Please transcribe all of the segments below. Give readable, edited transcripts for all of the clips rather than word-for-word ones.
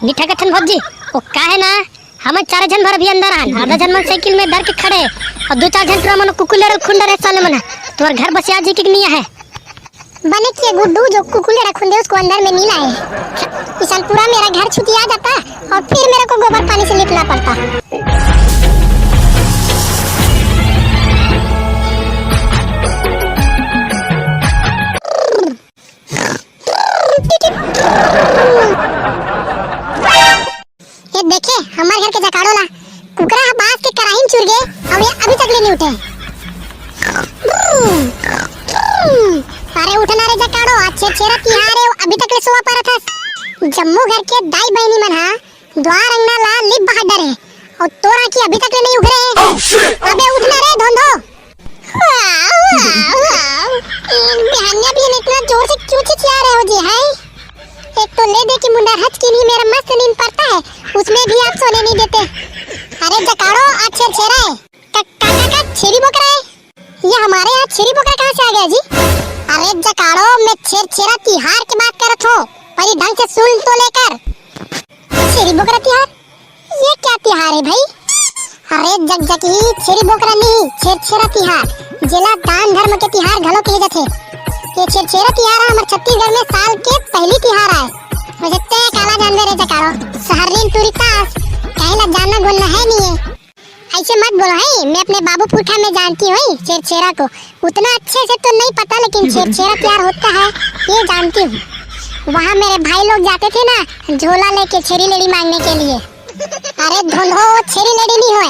निठा कथन भौजी वो का है ना हम 4 जन भर भी अंदर आन आधा जन मन साइकिल में धर के खड़े और 2-4 जन पूरा मन कुकुलेर खुंडर है साले मन तुम्हारे घर बसिया जी की नहीं है बने के गुड्डू जो कुकुलेर खुंडे उसको अंदर में नहीं लाए किसान पूरा मेरा घर छुटी आ जाता और फिर मेरे को गोबर पानी से लिपना पड़ता। ये देखे हमारे घर के जकाड़ोला कुकरा बांस के कराही चुर गए और ये अभी तक ले नहीं उठे। अरे उठना रे जकाड़ो अच्छे चेहरा तिहार है अभी तक ले सोवा पारा था। जम्मू घर के दाई बहनी मन हा द्वार अंगना ला लिप बाहर डरे और तोरा की अभी तक ले नहीं उठ रहे। अबे उठना रे धोंधो। बिहानिया भी इतना जोर से क्यों चिल्ला रहे हो जी? है एक तो ले दे कि मुंडा हच की नहीं मेरा मस्त नींद पड़ता है उसमें भी आप सोने नहीं देते। अरे जकाड़ो आज छेरा है का छेरी बोकरा है ये हमारे यहाँ छेरी बोकरा कहाँ से आ गया जी? अरे जकाड़ो मैं छेरा तिहार की बात करत हूँ पर ढंग से सुन तो लेकर। छेरी बोकरा तिहार ये क्या तिहार है भाई? अरे जगजगी छेरी बोकरा नहीं छेरा तिहार जिला दान धर्म के तिहार घलो कहे जाते। ये छेरा तिहार हमारे छत्तीसगढ़ में साल के पहली तिहार है। मुझे ते काला जानवर है जकाड़ो सहरीन तुरितास कहीं ना जानना बोलना है नहीं है ऐसे मत बोलो है। मैं अपने बाबू पुरखा में जानती हूँ छेरा को उतना अच्छे से तो नहीं पता लेकिन छेरा तिहार होता है ये जानती हूँ। वहाँ मेरे भाई लोग जाते थे ना झोला लेके छेरी लेडी मांगने के लिए। अरे धोंधो छेरी लेडी नहीं हो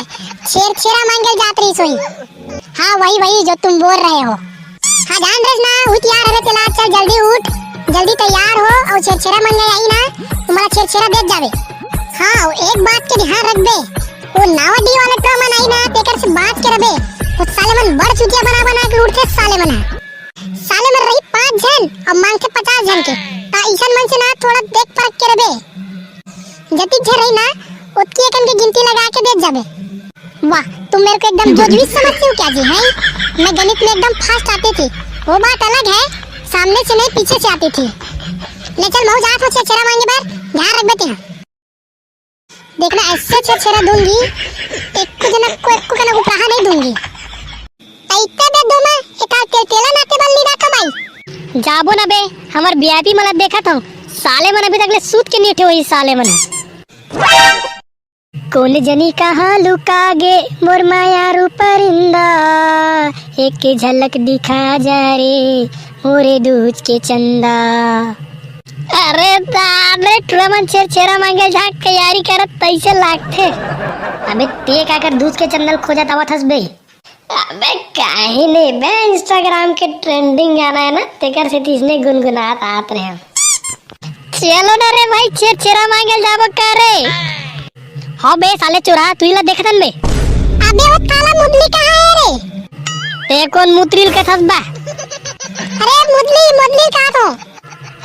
छेरा मांगे जात रही सोई। हाँ वही जो तुम बोल रहे हो। हाँ जान रहे ना उठ यार अरे चला चल जल्दी उठ जल्दी तैयार हो और छेरा मांगे आई ना तुम्हारा छेरा देख जावे। हाँ एक बात के ध्यान रख बे वो नावडी वाला ट्रम आई ना तेकर से बात के रबे वो साले मन बड़ चुतिया बना के लूटते साले मन रही 5 जन और मांगते 50 जन के ता ईसन मन से ना थोड़ा देख परख के रबे जति झे रही ना उतकी एकन की गिनती लगा के देख जाबे। वाह तुम मेरे को एकदम जोजवी समझती हो क्या जी? है मैं गणित में एकदम फास्ट आती थी वो बात अलग है सामने से नहीं पीछे से आती थी। ले चल मऊ जात हो छेरा मांगे बार ध्यान रख बेटे। देखना ऐसे छेरा दूंगी एक को कना उपहार नहीं दूंगी ऐते दे दो मैं एक तेला नाते बल्ली ना कमाई जाबो ना बे हमार वीआईपी मला देखा था साले मन अभी तक ले सूत के नहीं उठे हुई साले मन। कौन जनी कहाँ लुकागे मोर माया रूपरिंदा एक झलक दिखा जा रे मोरे दूज के चंदा। अरे दादे ट्रमन छेरा मांगे झाक तैयारी करत तैसे लागथे। अबे ते का कर दूज के चंदल खोजत आवत हस बे? अबे काहे ले बे इंस्टाग्राम के ट्रेंडिंग गाना है ना तेकर से तीसने गुनगुनात आत रहे। चलो ना रे भाई छेरा मांगे जाबो का रे? हाँ बे साले चोरा तू ही ला देखतन बे। अबे वो काला मुदली कहाँ है रे? ते कौन मुतरिल के थसबा? अरे मुदली कहाँ तो?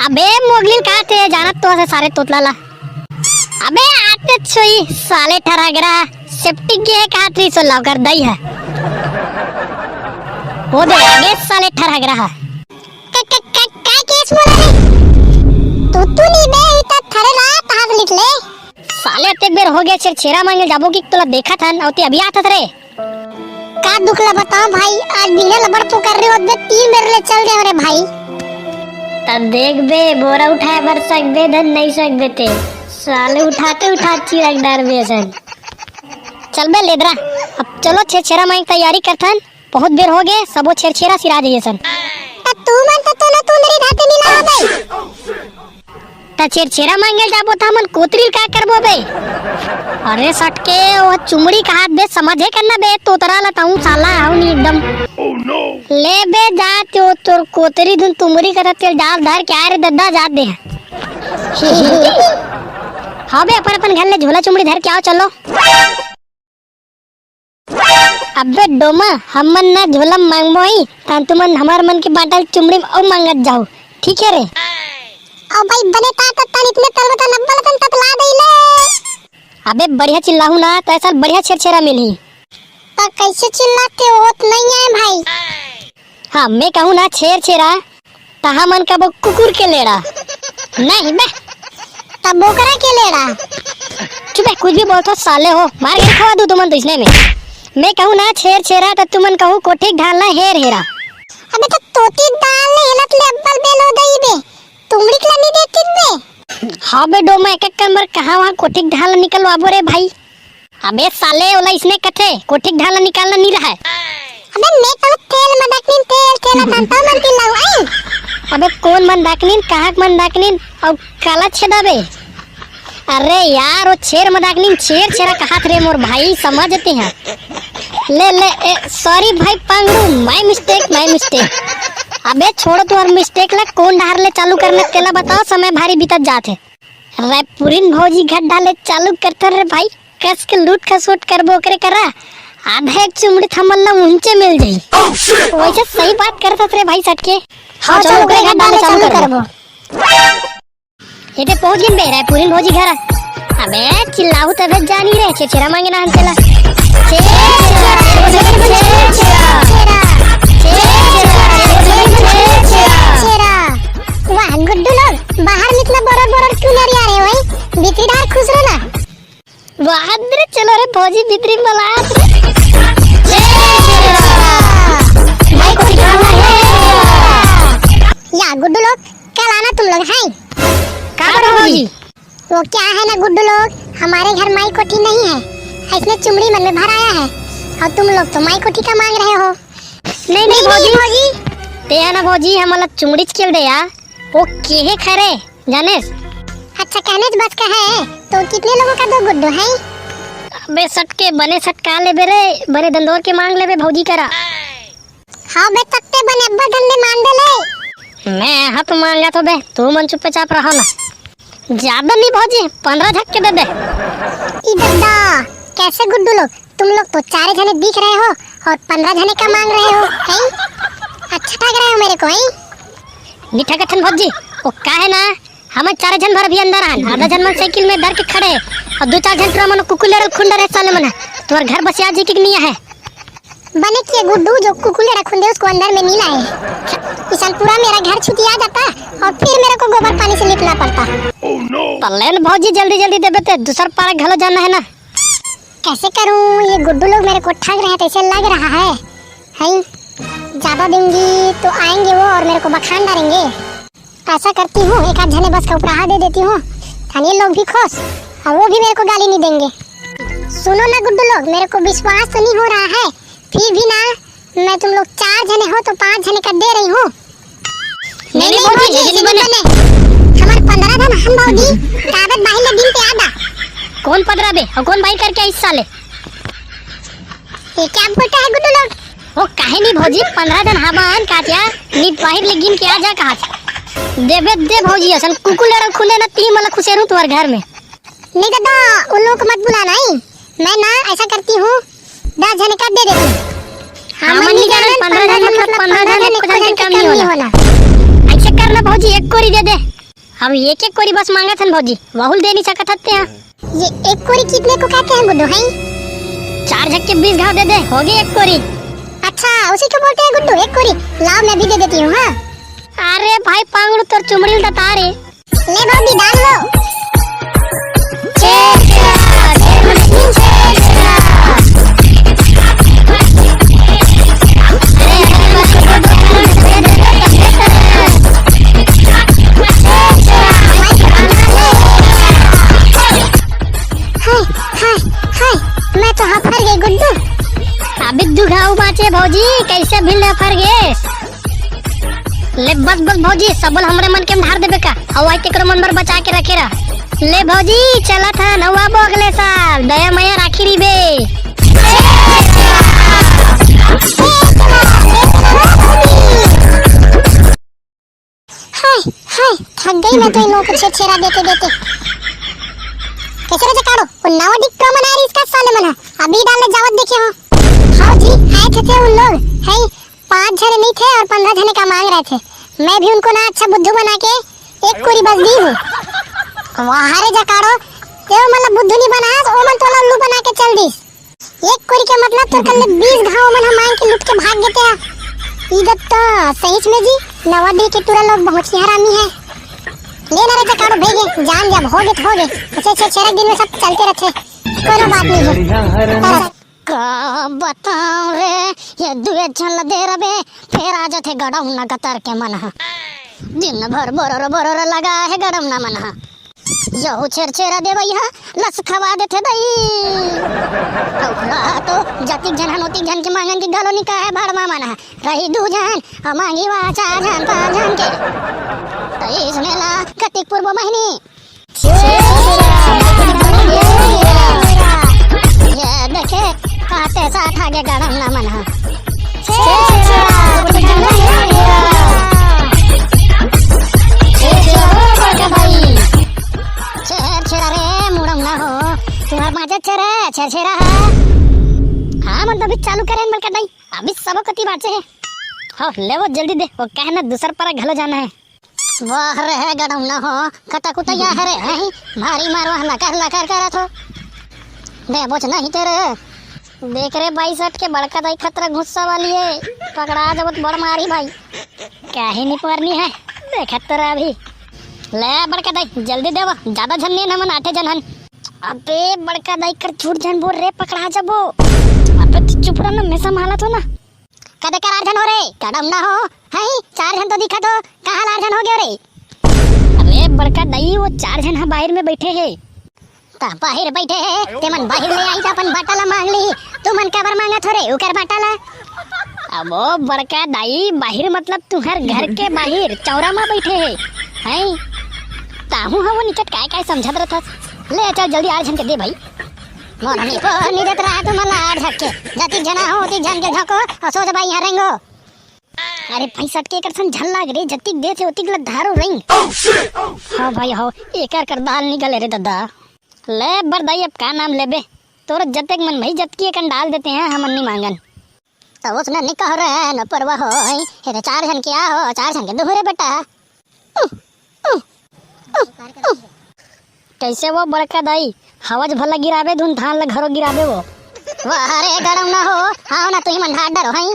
अबे मोगलिल कहाँ थे जानत तो से सारे तोतला ला। अबे आते छोई साले ठरागरा सेफ्टी के कहाँ थी सो लाव कर दई है वो दे आगे साले ठरागरा है का केस बोला रे? तू नहीं बे इतना थरे ला ताज लिख ले साले एक बेर हो गया छेरा मांगे जाबो की तोला देखा था और ते अभी आता रे का दुख ला बताओ भाई आज बिना लबड़ पुकार रहे होते 3 मेरे ले चल गए रे भाई। तब देख बे बोरा उठाए बर सकबे धन नहीं सकबे ते साले उठाते चिरक डर बेसन। चल बे लेदरा अब चलो छेरा मांगे तैयारी करथन बहुत देर हो गए सबो छेरा सिरा जाइए सन। तू मन तो ना तू मेरी धाते नहीं ला भाई ता छेरा मांगे जाबो था मन कोतरील का करबो बे? अरे सटके वो चुमड़ी का हाथ बे समझे करना बे तोतरा लताऊं साला आऊ नहीं एकदम ले बे जात हो तोर कोतरी धुन तुमरी का तेल डाल धर के आ रे दद्दा जात दे। हाँ बे अपन घर ले झोला चुमड़ी धर के आओ चलो। अबे डोमा हम मन ना झोला मांगबो ही तान तुमन हमार मन की बाटल चुमड़ी और मांगत जाओ ठीक है रे? ओ भाई बने ता इतने तल बता 90 तन तक ला दे ले। अबे बढ़िया चिल्लाहू ना तो ऐसा बढ़िया छेरा मिली। तो कैसे चिल्लाते हो नहीं है भाई? हाँ मैं कहूँ ना छेरा तहा मन का वो कुकुर के लेड़ा नहीं बे तब बोकरा के लेड़ा। चुप है, कुछ भी बोलते हो साले हो, मार के खवा दूं तुमन तो इसने में। मैं कहूँ ना छेर छेरा तो तुमन कहूँ कोठीक ढालना हेर हेरा। अबे तो तोती दाल ने हेलत ले अब्बल बेल हो गई बे, तुमड़ी के नहीं देती बे। हाँ बे डोमा एक एक नंबर कहाँ वहाँ कोठीक ढालना निकलवाबो रे भाई। अबे साले ओला इसने कथे कोठीक ढालना निकालना नहीं रहा है। अबे मैं तो तेल मदकनीन तेल तेला तांता मन की लाऊ आई। अबे कौन मंदाकनीन कहाँ मंदाकनीन और काला छेदा बे। अरे यार वो छेर मदाकनीन छेर छेरा कहा थे मोर भाई समझते हैं। ले ले सॉरी भाई पांगड़ू, माय मिस्टेक। अबे छोड़ो तू और मिस्टेक ला कौन ढार ले चालू करने तेला बताओ, समय भारी बीतत जाते। रायपुरिन भौजी घट डाले चालू करते रे भाई, कस के लूट खसोट करबो करे करा आधा एक चुमड़ी थमल ना ऊंचे मिल जाई। वैसे सही बात करता रे भाई सटके। हाँ चलो ओकरे घट डाले चालू करबो। ये पहुंच गए बे रायपुरिन भौजी घर। अबे चिल्लाहू तबे जानी रे चेचेरा मांगे ना हम चला। वाह गुड्डू लोग बाहर निकला बरोड़ क्यों नहीं आ रहे भाई, भीतरीदार खुश रहो ना। वाह रे चलो रे भौजी भीतरी मला भाई को दिखाना है या गुड्डू लोग कल आना तुम लोग हैं। का करो भौजी? वो क्या है ना गुड्डू लोग, हमारे घर माई कोठी नहीं है, इसने चुमड़ी मन में भर आया है और तुम लोग तो माई कोठी का मांग रहे हो। नहीं भौजी ते ना भौजी हमला चुमड़ी खेल दे यार, वो केहे खरे जाने। अच्छा कहने बस का है तो कितने लोगों का दो गुड्डू है? अबे सटके बने सटका ले बेरे बने दंदोर के मांग ले बे भौजी करा। हाँ बे तत्ते बने अब्बा धंधे मान दे ले। मैं हाथ मांगा तो बे तू मन चुपचाप रहो ना, ज्यादा नहीं भौजी 15 झक्के दे दे। इधर दा कैसे गुड्डू लोग, तुम लोग तो 4 जने दिख रहे हो और 15 जने का मांग रहे हो हैं? अच्छा ठग रहे हो मेरे को हैं? मीठा कथन भौजी वो का है ना, हम 4 जन भर भी अंदर आन, आधा जन मन साइकिल में धर के खड़े और 2-4 जन पूरा मन कुकुलेर खुंडर है साले मन तुम्हार घर बसिया जी की नहीं है। बने के गुड्डू जो कुकुलेर खुंडे उसको अंदर में नहीं लाए, इसान पूरा मेरा घर छुटी आ जाता और फिर मेरे को गोबर पानी से लिपना पड़ता। तलेन भौजी जल्दी देबे ते दूसर पार घलो जाना है ना। कैसे करूं, ये गुड्डू लोग मेरे को ठग रहे हैं, ऐसे लग रहा है हैं? ज्यादा दूंगी तो आएंगे वो और मेरे को बखान डालेंगे। ऐसा करती हूँ एक आध जने बस का उपहार दे देती हूँ, थाने लोग भी खुश और वो भी मेरे को गाली नहीं देंगे। सुनो ना गुड्डू लोग, मेरे को विश्वास तो नहीं हो रहा है, फिर भी ना मैं तुम लोग 4 जने हो तो 5 जने का दे रही हूँ। नहीं भौजी बने हमारे 15 जन हम भौजी कागज बाहिर ले दिन पे आदा। कौन 15 बे और कौन भाई करके इस साले? ये क्या बोलता है गुड्डू लोग? वो काहे नहीं भौजी 15 जन हमान काटिया नी बाहर ले गिन के आ जा कहा देबे दे भौजी असन कुकुलेर खुले ना ती मला खुशेरू तुम्हारे घर में। नहीं दादा उन लोगों को मत बुलाना ही, मैं ना ऐसा करती हूँ 10 जने का दे देती हूँ। हम नहीं जाने 15 जन मतलब 15 जन को जन कम नहीं होना। ऐसे करना भौजी एक कोरी दे दे, हम एक कोरी बस मांगा था भौजी बहुल दे नहीं सकत हते हैं। ये एक कोरी कितने को कहते हैं गुड्डू हैं? 4 झक्के 20 घाव दे दे हो गई एक कोरी। अच्छा उसी को बोलते हैं गुड्डू एक कोरी, लाओ मैं भी दे देती हूँ। हाँ अरे भाई पांगड़ू तो चुमड़ी उल्टा तारे ले भौजी डाल लो। मैं तो हफर गई गुड्डू। अभी दुघाऊ बाचे भौजी कैसे भिल हफर गए ले बस भौजी सबल हमरे मन के ढार देबे का हवा के मन पर बचा के रखे रहा। ले भौजी चला था नवाबो अगले साल दया मैया राखी री बे। हाय थक गई मैं तो इन लोगों को छेड़ा देते। कैसे रजा काड़ो वो नवा डिप्लोमा मना रही इसका साले मना अभी डालने जावत देखे हो। हाँ जी आए थे उन लोग हैं, 5 जने नहीं थे और 15 जने का मांग रहे थे, मैं भी उनको ना अच्छा बुद्धू बना के एक कोरी बस दी हूँ। वहाँ रे जकाड़ो ये मतलब बुद्धू नहीं बना तो मन तो लल्लू बना के चल दी। एक कोरी के मतलब तो कल 20 घाव मन हम मांग के लुट के भाग गए थे। इधर तो सही में जी नवा दी के तुरा लोग बहुत ही हरामी है। ले ना रे जकाड़ो भेगे जान जब होगे तो होगे अच्छे अच्छे छेरक दिन में सब चलते रहते कोई बात नहीं है का बताऊं रे ये दुए झल दे रबे फिर आ जाते गड़म ना कतर के मन दिन भर बोरो लगा है गड़म ना मन यो छेरा दे भैया लस खवा देते दई तो जाति जन होती जन के मांगन की गलो निका है भड़मा मन रही दू जन और मांगी वा 4 जन 5 जन के तई सुनेला कतिक पूर्व महीनी ये देखे काटे साथ आगे गड़म ना मन तुम्हार माजा छेरा हाँ मतलब चालू करें बलका नहीं अभी सब कति बात है हाँ ले वो जल्दी दे वो कहना दूसर पर घलो जाना है वाह रे गड़म ना हो कटा कुटा या है रे भारी मारवा लकर करा थो दे बोझ नहीं तेरे देख रे 22 के बड़का दाई खतरा गुस्सा वाली है पकड़ा जब बड़ मारी भाई क्या ही नहीं पारनी है देख तेरा अभी ले बड़का दाई जल्दी देवा ज्यादा जन नहीं नमन 8 जन हन अबे बड़का दाई कर झूठ जन बोल रे पकड़ा जब अबे चुप रहना मैं संभाला तो ना कदे कर 8 जन हो रे कदम ना हो है 4 जन तो दिखा तो कहां 8 जन हो गए रे अरे बड़का दाई वो 4 जन बाहर में बैठे हैं ता बाहर बैठे हैं ते मन बाहर ले आई था अपन बाटाला मांग ली तू मन काबर मांगा थोरे उकर बाटाला अब वो बड़का दाई बाहर मतलब तुम्हार घर के बाहर चौरा में बैठे हैं ताहू हम वो निकट काय समझत रहत ले चल जल्दी 8 जन के दे भाई मोर नहीं को नहीं देत रहा तू मला 8 झटके जाति जना होती जन के झको और सोच भाई यहाँ रहेंगो अरे भाई सटके कर सन झल लाग रे जति दे थे उती गलत धारो रिंग हां भाई हो एकर कर दाल निकले रे दादा ले बरदाई अब का नाम लेबे तोर जतक मन भाई जत की कन डाल देते हैं हम नहीं मांगन तो उसने नहीं कह रहे न परवा हो ये 4 जन क्या हो 4 जन के दोहरे बेटा कैसे वो बड़का दाई हवज भला गिराबे धुन धान ल घरो गिराबे वो वाह रे गड़म ना हो आओ ना तू ही मन ढाड डरो हई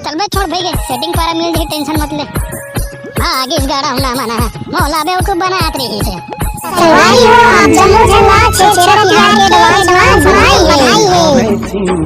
चल बे छोड़ भईगे सेटिंग पारा मिल जाए टेंशन मत ले आगे इस गड़म ना मना मौला बेवकूफ बनात रही है सवारी हो आप जन्म जन्म छे छे